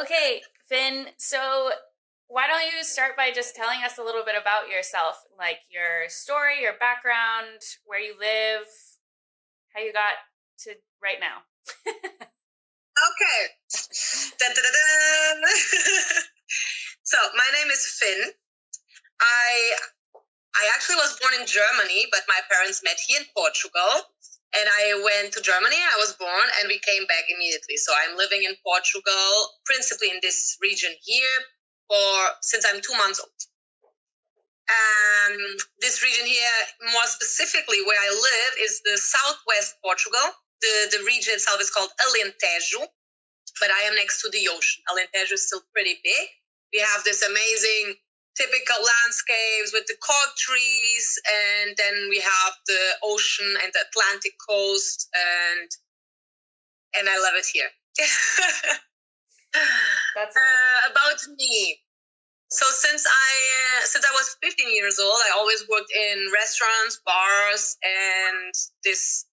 Okay, Finn, so why don't you start by just telling us a little bit about yourself, like your story, your background, where you live, how you got to right now. Okay. Dun, dun, dun, dun. So my name is Finn. I actually was born in Germany, but my parents met here in Portugal. And I went to Germany, I was born, and we came back immediately. So I'm living in Portugal, principally in this region here, since I'm 2 months old. This region here, more specifically where I live, is the southwest Portugal. The region itself is called Alentejo, but I am next to the ocean. Alentejo is still pretty big. We have this amazing typical landscapes with the cork trees, and then we have the ocean and the Atlantic coast, and I love it here. That's amazing. About me. So since I was 15 years old, I always worked in restaurants, bars, and it's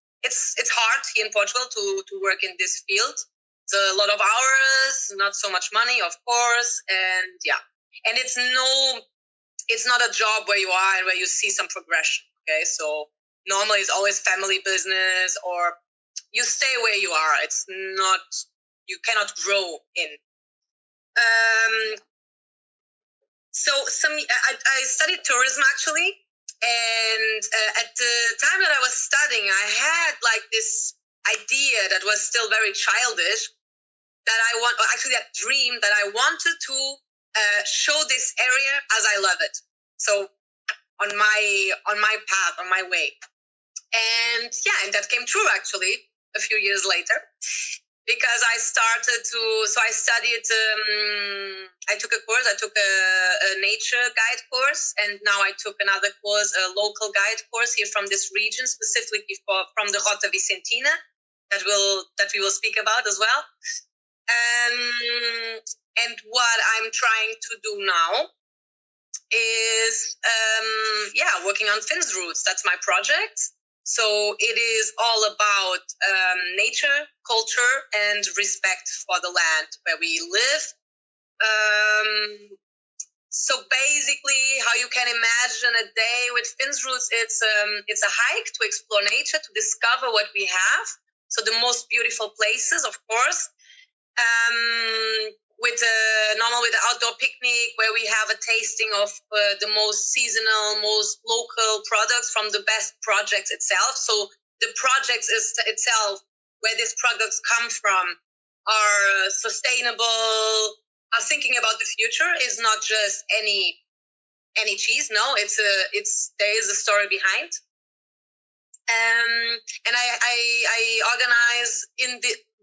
hard here in Portugal to work in this field. It's a lot of hours, not so much money, of course, and yeah. And it's not a job where you are and where you see some progression. Okay, so normally it's always family business, or you stay where you are. It's not, you cannot grow in. So I studied tourism actually, and at the time that I was studying, I had like this idea that was still very childish, that that dream that I wanted to show this area as I love it. So on my path, on my way, and that came true actually a few years later. Because I studied, I took a course, I took a nature guide course, and now I took another course, a local guide course here from this region, specifically from the Rota Vicentina, that we will speak about as well. And what I'm trying to do now is, working on Finn's Roots. That's my project. So it is all about nature, culture, and respect for the land where we live. So basically, how you can imagine a day with Finn's Roots, it's a hike to explore nature, to discover what we have. So the most beautiful places, of course. With the outdoor picnic, where we have a tasting of the most seasonal, most local products from the best projects itself. So the projects itself, where these products come from, are sustainable, are thinking about the future. Is not just any cheese. No, there is a story behind. And I organize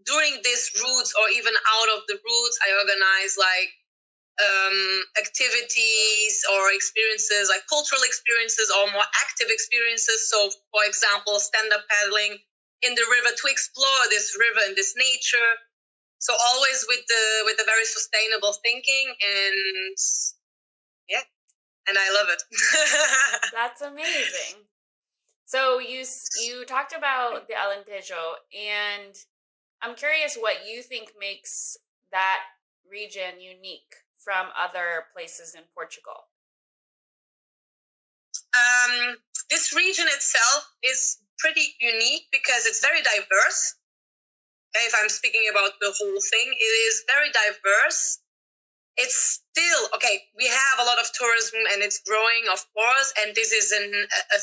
during these routes, or even out of the routes, I organize like activities or experiences, like cultural experiences or more active experiences. So, for example, stand-up paddling in the river, to explore this river and this nature. So always with the very sustainable thinking, and and I love it. That's amazing. So you talked about the Alentejo, and I'm curious what you think makes that region unique from other places in Portugal. This region itself is pretty unique because it's very diverse. If I'm speaking about the whole thing, it is very diverse. It's still, we have a lot of tourism and it's growing, of course, and this is a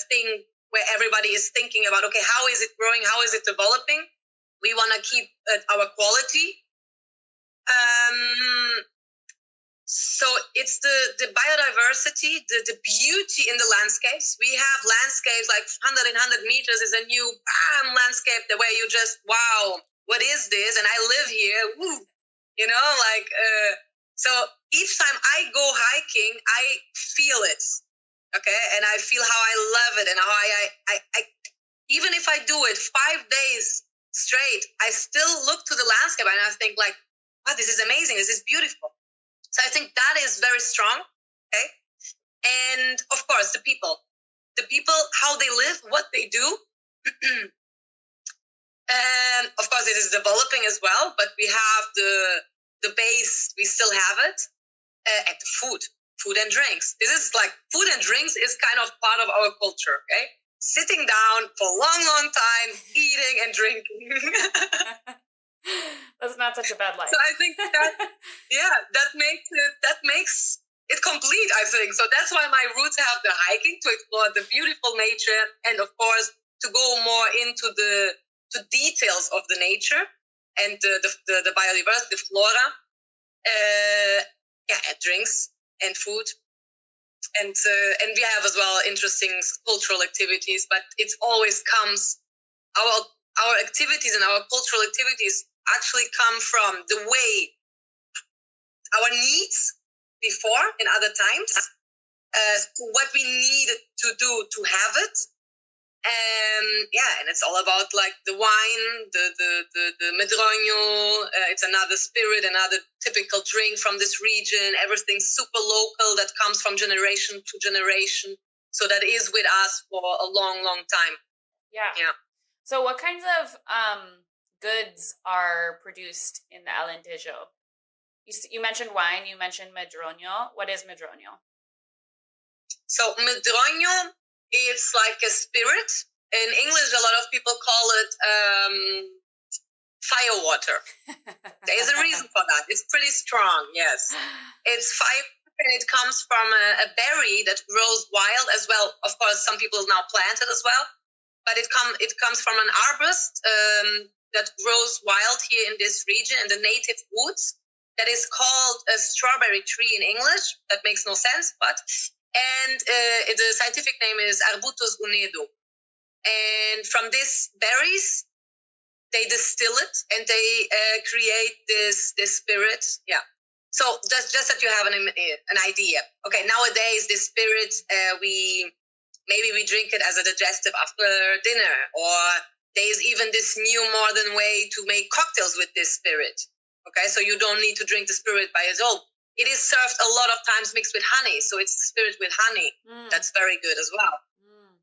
thing where everybody is thinking about, how is it growing? How is it developing? We want to keep our quality. So it's the biodiversity, the beauty in the landscapes. We have landscapes like 100 and 100 meters is a new landscape where you just, wow, what is this? And I live here, woo, so each time I go hiking, I feel it, and I feel how I love it, and how I even if I do it 5 days straight, I still look to the landscape and I think like, wow, this is amazing, this is beautiful. So I think that is very strong, and of course the people, how they live, what they do. And of course it is developing as well, but we have the base, we still have it. And food and drinks. This is like, food and drinks is kind of part of our culture, okay? Sitting down for a long, long time, eating and drinking. That's not such a bad life. So I think that makes it complete, I think. So that's why my roots have the hiking, to explore the beautiful nature, and of course to go more into the details of the nature and the biodiversity, the flora. And drinks and food, and we have as well interesting cultural activities. But it always comes, our activities and our cultural activities actually come from the way our needs before in other times, what we need to do to have it. And it's all about like the wine, the Medronho. It's another spirit, another typical drink from this region. Everything's super local, that comes from generation to generation. So that is with us for a long, long time. Yeah. So what kinds of goods are produced in the Alentejo? You mentioned wine, you mentioned Medronho. What is Medronho? So Medronho, it's like a spirit. In English, a lot of people call it fire water. There is a reason for that. It's pretty strong, yes. It's fire, and it comes from a berry that grows wild as well. Of course, some people now plant it as well. But it comes from an arbust that grows wild here in this region, in the native woods. That is called a strawberry tree in English. That makes no sense, but... And the scientific name is Arbutus unedo. And from these berries, they distill it and they create this spirit. Yeah. So just that you have an idea. Okay, nowadays this spirit, we drink it as a digestive after dinner, or there is even this new modern way to make cocktails with this spirit. Okay, so you don't need to drink the spirit by its own. It is served a lot of times mixed with honey, so it's spirit with honey. That's very good as well.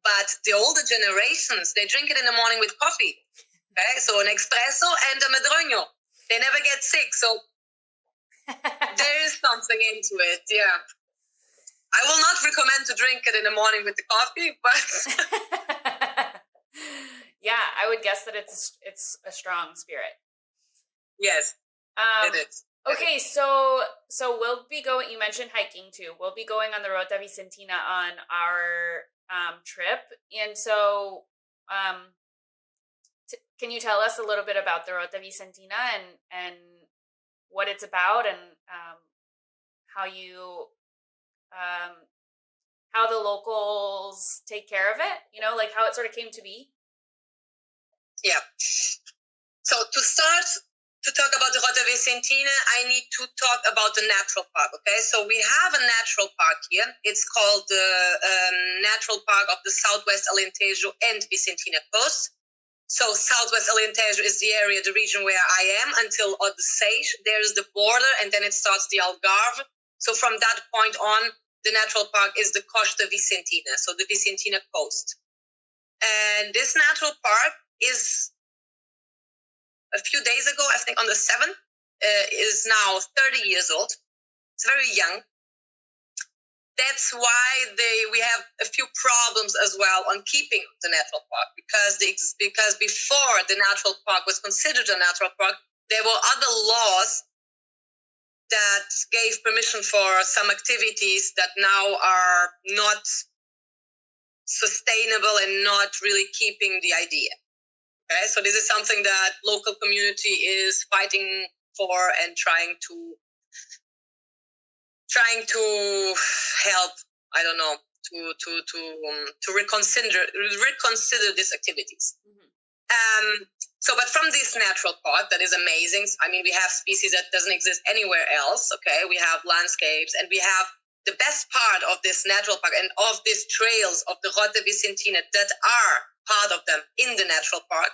But the older generations, they drink it in the morning with coffee. Okay, so an espresso and a Medronho. They never get sick, so there is something into it, yeah. I will not recommend to drink it in the morning with the coffee, but... Yeah, I would guess that it's a strong spirit. Yes, it is. Okay, so we'll be going, you mentioned hiking too. We'll be going on the Rota Vicentina on our trip. And so can you tell us a little bit about the Rota Vicentina and what it's about, and how you how the locals take care of it, you know, like how it sort of came to be? Yeah. So to start to talk about the Rota Vicentina, I need to talk about the natural park, okay? So we have a natural park here. It's called the Natural Park of the Southwest Alentejo and Vicentina Coast. So Southwest Alentejo is the area, the region where I am, until Odisseis. There's the border, and then it starts the Algarve. So from that point on, the natural park is the Costa Vicentina, so the Vicentina coast. And this natural park is, a few days ago, I think on the 7th, is now 30 years old. It's very young. That's why we have a few problems as well on keeping the natural park, because before the natural park was considered a natural park, there were other laws that gave permission for some activities that now are not sustainable and not really keeping the idea. Okay, so this is something that local community is fighting for and trying to help. I don't know, to reconsider these activities. Mm-hmm. But from this natural park that is amazing. I mean, we have species that doesn't exist anywhere else. Okay, we have landscapes, and we have the best part of this natural park and of these trails of the Rota Vicentina that are part of them in the natural park,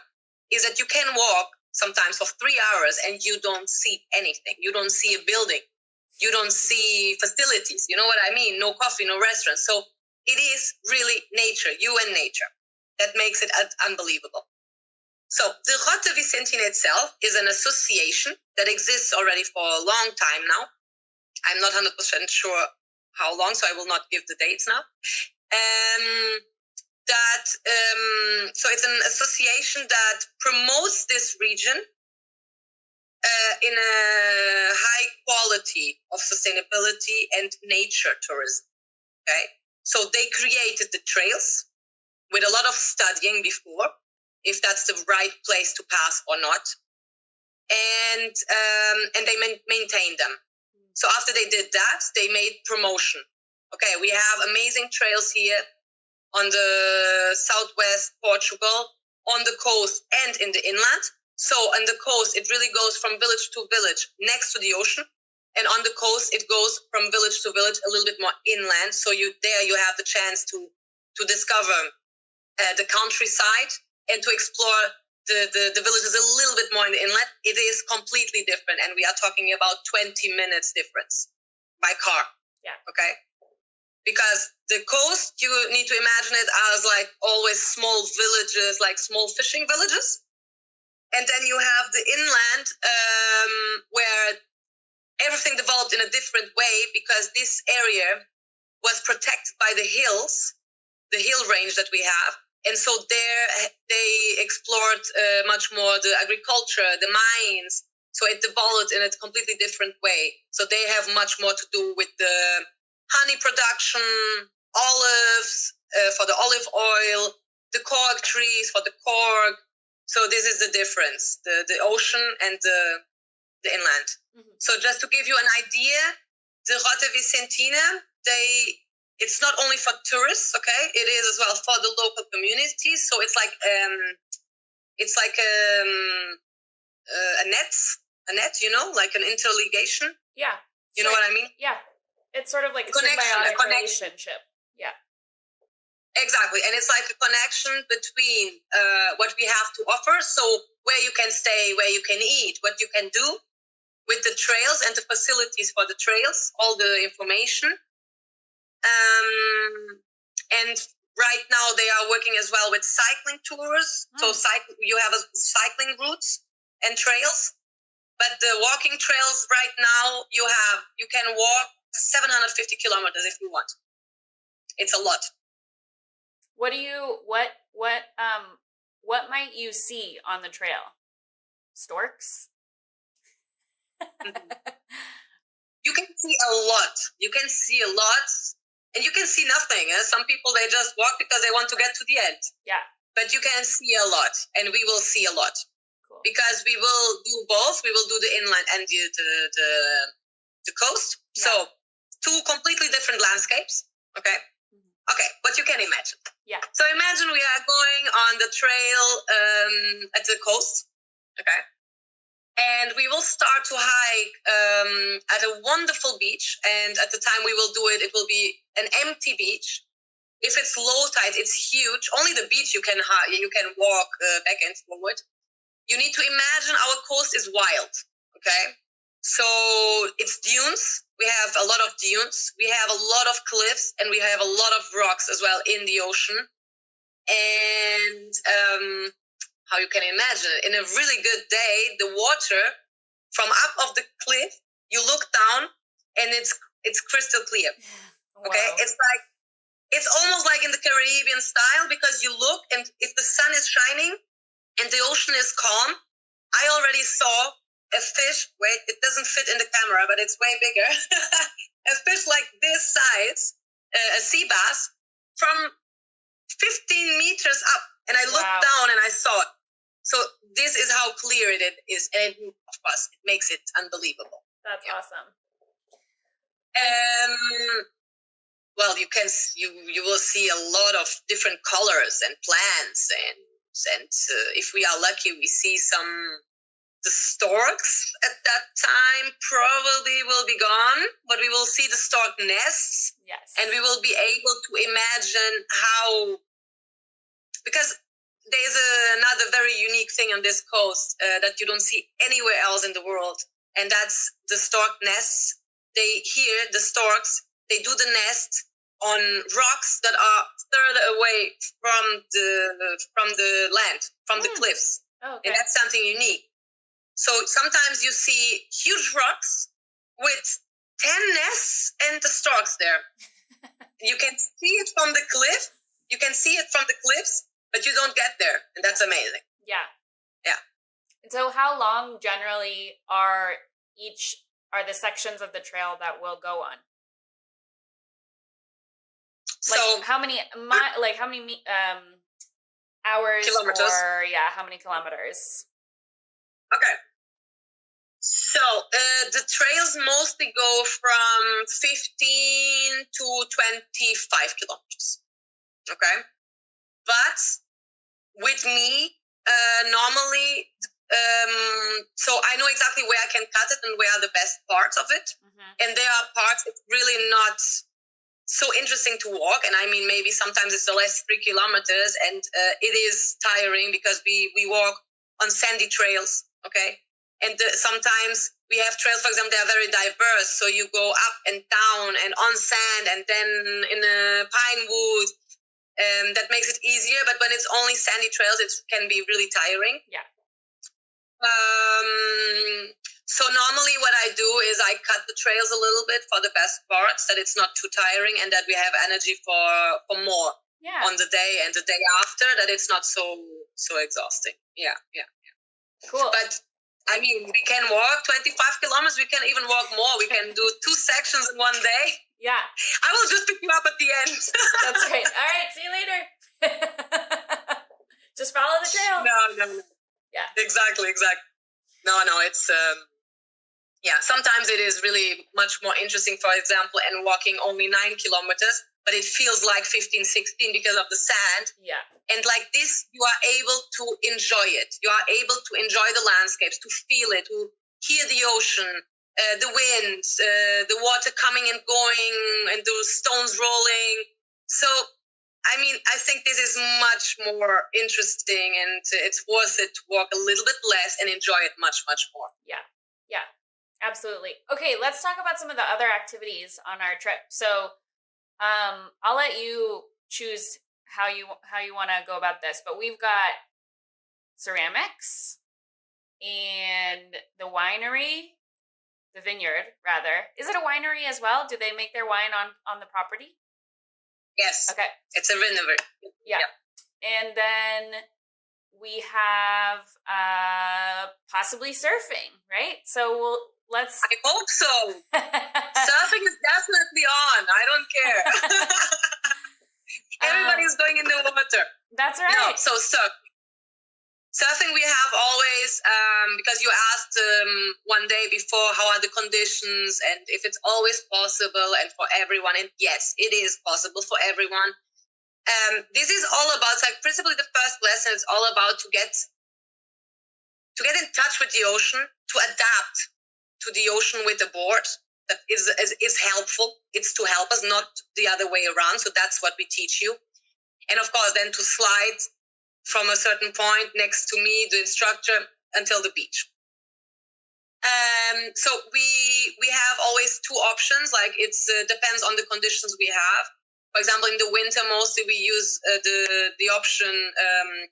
is that you can walk sometimes for 3 hours and you don't see anything. You don't see a building. You don't see facilities. You know what I mean? No coffee, no restaurants. So it is really nature, you and nature. That makes it unbelievable. So the Rota Vicentina itself is an association that exists already for a long time now. I'm not 100% sure how long, so I will not give the dates now. So it's an association that promotes this region in a high quality of sustainability and nature tourism. Okay, so they created the trails with a lot of studying before, if that's the right place to pass or not, and they maintain them. So after they did that, they made promotion. Okay, we have amazing trails here on the southwest Portugal, on the coast and in the inland. So on the coast, it really goes from village to village next to the ocean. And on the coast, it goes from village to village a little bit more inland. So you have the chance to discover the countryside and to explore the villages a little bit more in the inland. It is completely different. And we are talking about 20 minutes difference by car. Yeah. Okay. Because the coast, you need to imagine it as like always small villages, like small fishing villages. And then you have the inland where everything developed in a different way because this area was protected by the hills, the hill range that we have. And so there they explored much more the agriculture, the mines. So it developed in a completely different way. So they have much more to do with the honey production, olives for the olive oil, the cork trees for the cork. So this is the difference, the ocean and the inland. Mm-hmm. So just to give you an idea, the Rota Vicentina, it's not only for tourists, okay? It is as well for the local communities. So it's like a net, you know, like an interligation. Yeah. You know what I mean? Yeah. It's sort of like a symbiotic relationship. Yeah. Exactly. And it's like a connection between what we have to offer. So where you can stay, where you can eat, what you can do with the trails and the facilities for the trails, all the information. And right now they are working as well with cycling tours. So you have cycling routes and trails. But the walking trails right now, you can walk 750 kilometers if you want. It's a lot. What might you see on the trail? Storks? You can see a lot. And you can see nothing. Some people, they just walk because they want to get to the end. Yeah. But you can see a lot, and we will see a lot. Cool. Because we will do both. We will do the inland and the coast. Yeah. So 2 completely different landscapes. Okay. Mm-hmm. Okay, but you can imagine. Yeah. So imagine we are going on the trail at the coast. Okay. And we will start to hike at a wonderful beach. And at the time we will do it, it will be an empty beach. If it's low tide, it's huge. Only the beach you can walk back and forward. You need to imagine our coast is wild. Okay. So it's dunes. We have a lot of dunes. We have a lot of cliffs, and we have a lot of rocks as well in the ocean. And how you can imagine, in a really good day, the water from up of the cliff, you look down, and it's crystal clear. Okay, wow. It's almost like in the Caribbean style, because you look, and if the sun is shining and the ocean is calm, I already saw a fish. Wait, it doesn't fit in the camera, but it's way bigger. A fish like this size, a sea bass, from 15 meters up. And I looked down and I saw it. So this is how clear it is. And of course, it makes it unbelievable. That's awesome. Well, you will see a lot of different colors and plants, and if we are lucky, we see the storks at that time probably will be gone, but we will see the stork nests. Yes. And we will be able to imagine how, because there's another very unique thing on this coast that you don't see anywhere else in the world, and that's the stork nests. The storks, they do the nest on rocks that are further away from the land, from the cliffs. Oh, and okay. that's something unique. So sometimes you see huge rocks with 10 nests and the storks there. You can see it from the cliff. You can see it from the cliffs, but you don't get there, and that's amazing. Yeah. Yeah. And so how long generally are the sections of the trail that we'll go on? So like how many hours kilometers. or how many kilometers? Okay. So the trails mostly go from 15 to 25 kilometers. Okay. But with me, normally, so I know exactly where I can cut it and where are the best parts of it. Mm-hmm. And there are parts it's really not so interesting to walk. And I mean, maybe sometimes it's the last 3 kilometers and it is tiring because we walk on sandy trails. Okay. And sometimes we have trails, for example, they are very diverse. So you go up and down and on sand and then in a pine wood. That makes it easier. But when it's only sandy trails, it can be really tiring. Yeah. So normally what I do is I cut the trails a little bit for the best parts, that it's not too tiring and that we have energy for more on the day and the day after, that it's not so exhausting. Yeah. Cool. But I mean, we can walk 25 kilometers. We can even walk more. We can do 2 sections in one day. Yeah. I will just pick you up at the end. That's great. All right. See you later. Just follow the trail. No. Yeah. Exactly. No, it's sometimes it is really much more interesting, for example, and walking only 9 kilometers, but it feels like 15, 16 because of the sand. Yeah. And like this, you are able to enjoy it. You are able to enjoy the landscapes, to feel it, to hear the ocean, the wind, the water coming and going, and the stones rolling. So, I mean, I think this is much more interesting, and it's worth it to walk a little bit less and enjoy it much, much more. Yeah, absolutely. Okay, let's talk about some of the other activities on our trip. So, I'll let you choose how you want to go about this, but we've got ceramics and the vineyard rather. Is it a winery as well? Do they make their wine on the property? Yes. Okay. It's a vineyard. Yeah. And then we have possibly surfing, right? So let's... I hope so. Surfing is definitely on. I don't care. Everybody's going in the water. That's right. No, so surfing we have always, because you asked one day before how are the conditions and if it's always possible and for everyone. And yes, it is possible for everyone. This is all about, like, principally the first lesson is all about to get in touch with the ocean, to adapt to the ocean with the board. That is helpful. It's to help us, not the other way around. So that's what we teach you. And of course, then to slide from a certain point next to me, the instructor, until the beach. So we have always 2 options. Like it depends on the conditions we have. For example, in the winter, mostly we use the option.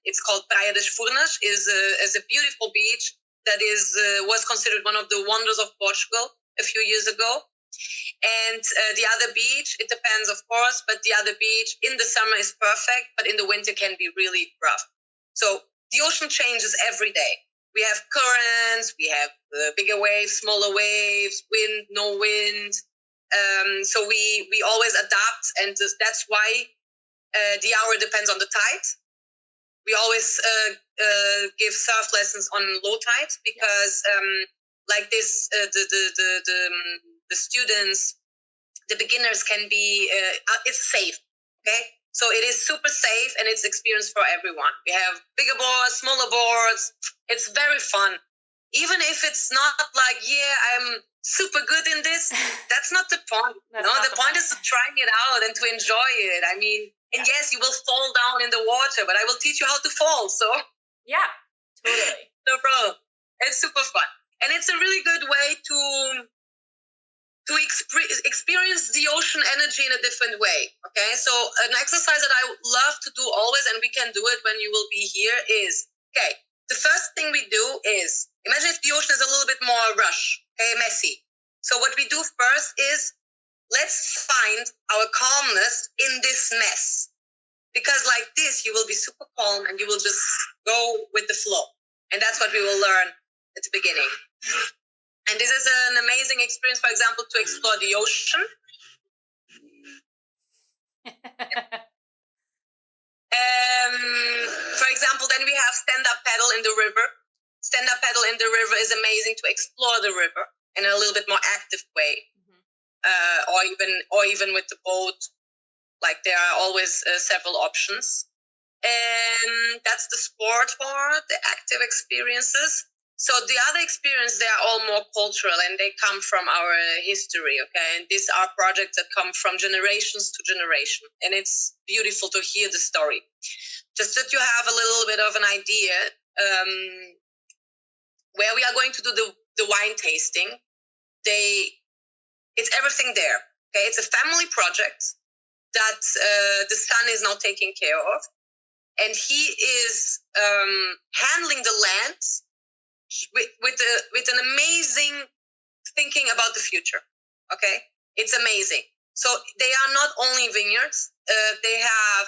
It's called Praia das Furnas. Is a beautiful beach that was considered one of the wonders of Portugal a few years ago. And the other beach, it depends, of course, but the other beach in the summer is perfect, but in the winter can be really rough. So the ocean changes every day. We have currents, we have bigger waves, smaller waves, wind, no wind. So we always adapt, and that's why the hour depends on the tide. We always give surf lessons on low tide because like this, the students, the beginners can be, it's safe, okay? So it is super safe and it's experience for everyone. We have bigger boards, smaller boards. It's very fun. Even if it's not like, I'm super good in this, that's not the point. The point is to try it out and to enjoy it. I mean, and yes, you will fall down in the water, but I will teach you how to fall, so. Yeah, totally. No problem. It's super fun. And it's a really good way to experience the ocean energy in a different way, okay? So an exercise that I love to do always, and we can do it when you will be here, is, okay, the first thing we do is, imagine if the ocean is a little bit more rush, okay, messy. So what we do first is, let's find our calmness in this mess. Because like this, you will be super calm and you will just go with the flow. And that's what we will learn at the beginning. And this is an amazing experience, for example, to explore the ocean. For example, then we have stand-up paddle in the river. Stand-up paddle in the river is amazing to explore the river in a little bit more active way, or even with the boat. Like there are always several options, and that's the sport part, the active experiences. So the other experience, they are all more cultural and they come from our history, okay? And these are projects that come from generations to generation. And it's beautiful to hear the story. Just that you have a little bit of an idea where we are going to do the wine tasting. It's everything there, okay? It's a family project that the son is now taking care of. And he is handling the land with an amazing thinking about the future. Okay, it's amazing. So they are not only vineyards. They have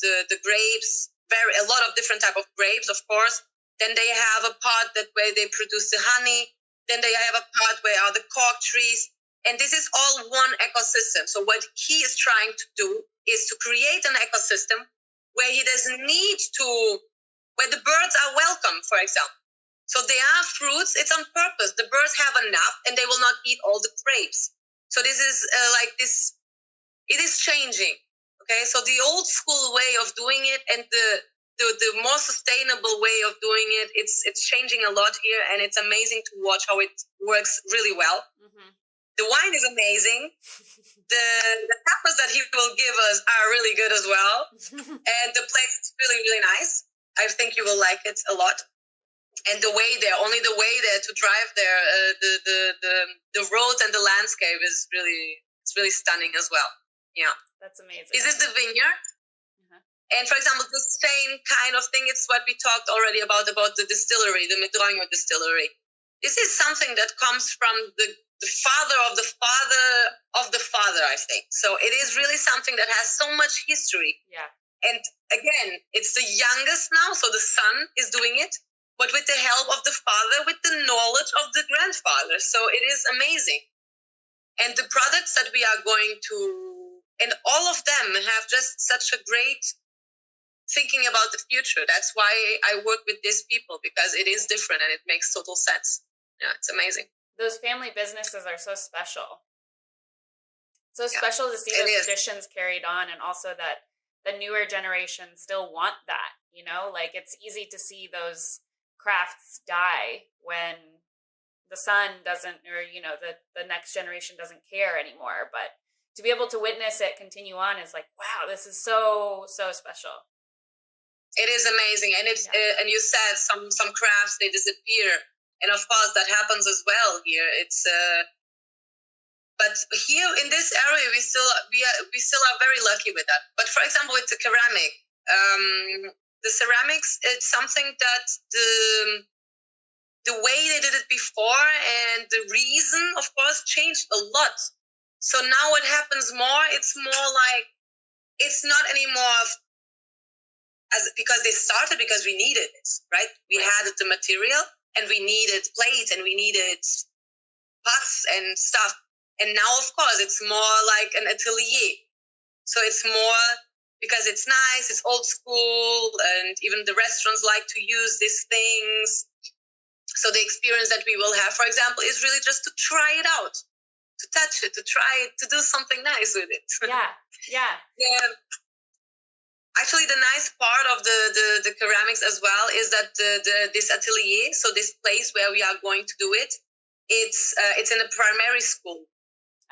the grapes, a lot of different type of grapes, of course. Then they have a part where they produce the honey. Then they have a part where are the cork trees. And this is all one ecosystem. So what he is trying to do is to create an ecosystem where he doesn't need to, where the birds are welcome, for example. So there are fruits, it's on purpose. The birds have enough and they will not eat all the grapes. So this is like this, it is changing. Okay, so the old school way of doing it and the more sustainable way of doing it, it's changing a lot here, and it's amazing to watch how it works really well. Mm-hmm. The wine is amazing. The tapas that he will give us are really good as well. And the place is really, really nice. I think you will like it a lot. And the way there, only the way there to drive there, the roads and the landscape is really stunning as well. Yeah. That's amazing. This is the vineyard. And for example, the same kind of thing, it's what we talked already about the distillery, the Medronho distillery. This is something that comes from the father of the father of the father, I think. So it is really something that has so much history. Yeah. And again, it's the youngest now, so the son is doing it, but with the help of the father, with the knowledge of the grandfather. So it is amazing. And the products that we are going to, and all of them have just such a great thinking about the future. That's why I work with these people, because it is different and it makes total sense. Yeah, it's amazing. Those family businesses are so special. So special to see those traditions carried on, and also that the newer generation still want that, you know? Like, it's easy to see those crafts die when the son doesn't, or, you know, the next generation doesn't care anymore. But to be able to witness it continue on is like, wow, this is so, so special. It is amazing. And it's and you said some crafts, they disappear. And of course that happens as well here. It's but here in this area we still are very lucky with that. But for example, with the ceramic, the ceramics, it's something that the way they did it before and the reason, of course, changed a lot. So now what happens more, it's more like, it's not anymore because they started because we needed it, right? We had the material and we needed plates and we needed pots and stuff. And now, of course, it's more like an atelier. So it's more because it's nice, it's old school, and even the restaurants like to use these things. So the experience that we will have, for example, is really just to try it out, to touch it, to try it, to do something nice with it. Yeah. Actually, the nice part of the ceramics as well is that this atelier, so this place where we are going to do it, it's in a primary school.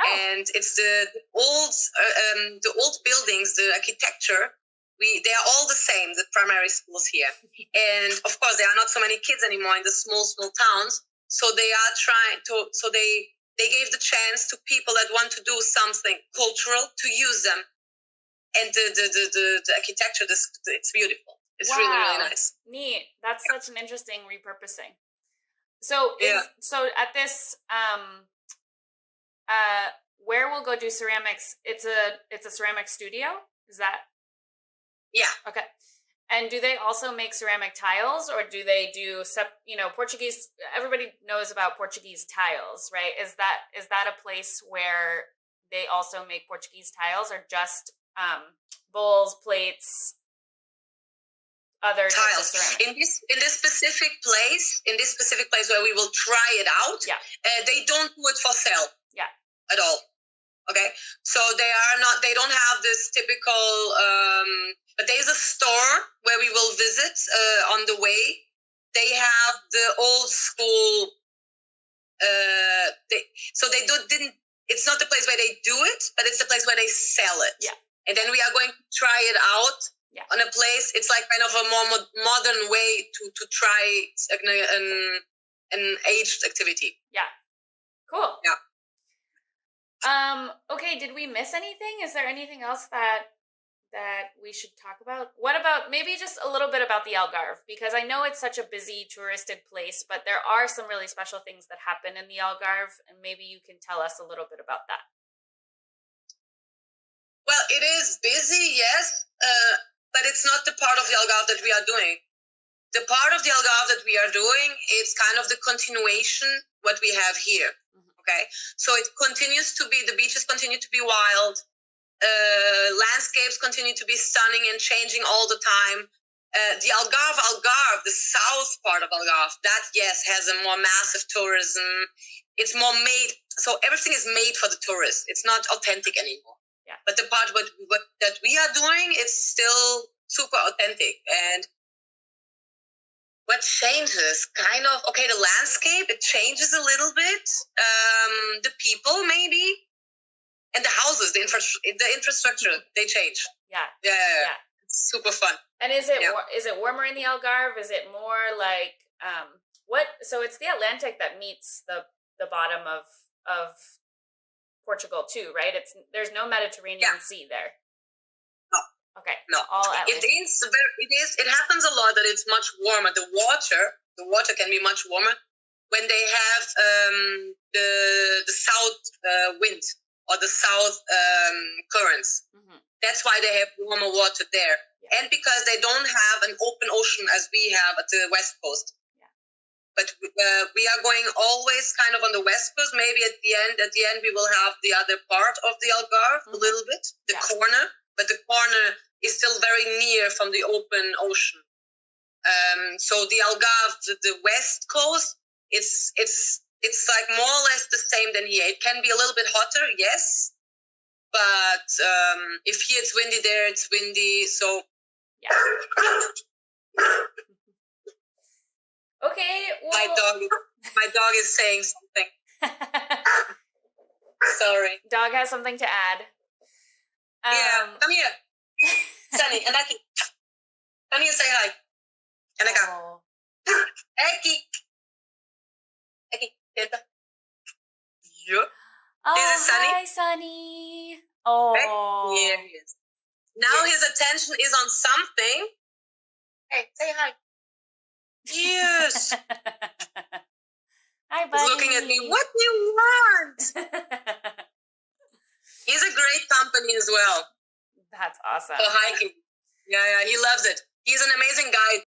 And it's the old buildings, the architecture. They are all the same, the primary schools here. And of course, there are not so many kids anymore in the small towns. So they are trying to. So they gave the chance to people that want to do something cultural to use them. And the architecture, it's beautiful. It's really, really nice. Neat. That's such an interesting repurposing. So so at this where we'll go do ceramics, it's a ceramic studio? Is that? Yeah. Okay. And do they also make ceramic tiles, or do they do Portuguese? Everybody knows about Portuguese tiles, right? Is that a place where they also make Portuguese tiles, or just bowls, plates, other tiles? Types of ceramic? In this specific place where we will try it out. Yeah. They don't do it for sale. Yeah. At all. Okay, so they don't have this typical, but there's a store where we will visit on the way. They have the old school, it's not the place where they do it, but it's the place where they sell it. Yeah. And then we are going to try it out on a place. It's like kind of a more modern way to try an aged activity. Yeah. Cool. Yeah. Okay, did we miss anything? Is there anything else that we should talk about? What about maybe just a little bit about the Algarve? Because I know it's such a busy touristed place, but there are some really special things that happen in the Algarve, and maybe you can tell us a little bit about that. Well, it is busy, yes, but it's not the part of the Algarve that we are doing. The part of the Algarve that we are doing, it's kind of the continuation what we have here. Okay, so it continues to be, the beaches continue to be wild, landscapes continue to be stunning and changing all the time. The Algarve, the south part of Algarve, that, yes, has a more massive tourism. It's more made, so everything is made for the tourists. It's not authentic anymore. Yeah. But the part what that we are doing, it's still super authentic. And what changes? Kind of, okay, the landscape, it changes a little bit. The people, maybe. And the houses, the infrastructure, they change. Yeah. Yeah. It's super fun. And is it warmer in the Algarve? Is it more like, so it's the Atlantic that meets the bottom of Portugal too, right? There's no Mediterranean Sea there. Okay. No. All Atlantic. It happens a lot that it's much warmer. The water can be much warmer when they have the south wind or the south currents. Mm-hmm. That's why they have warmer water there. Yeah. And because they don't have an open ocean as we have at the west coast. Yeah. But we are going always kind of on the west coast. Maybe at the end we will have the other part of the Algarve, a little bit, the corner. But the corner is still very near from the open ocean. So the Algarve, the west coast, it's like more or less the same than here. It can be a little bit hotter, yes, but if here it's windy, there it's windy. So Okay. Well... My dog is saying something. Sorry. Dog has something to add. Come here. Sunny, and Aki. Come here, say hi. And I go. Aki. Teta. Yep. Oh, this is Sunny. Hi, Sunny. Oh. Right? Here he is. Now his attention is on something. Hey, say hi. Yes. Hi, buddy. He's looking at me. What do you want? He's a great company as well. That's awesome. For hiking. Yeah, he loves it. He's an amazing guide.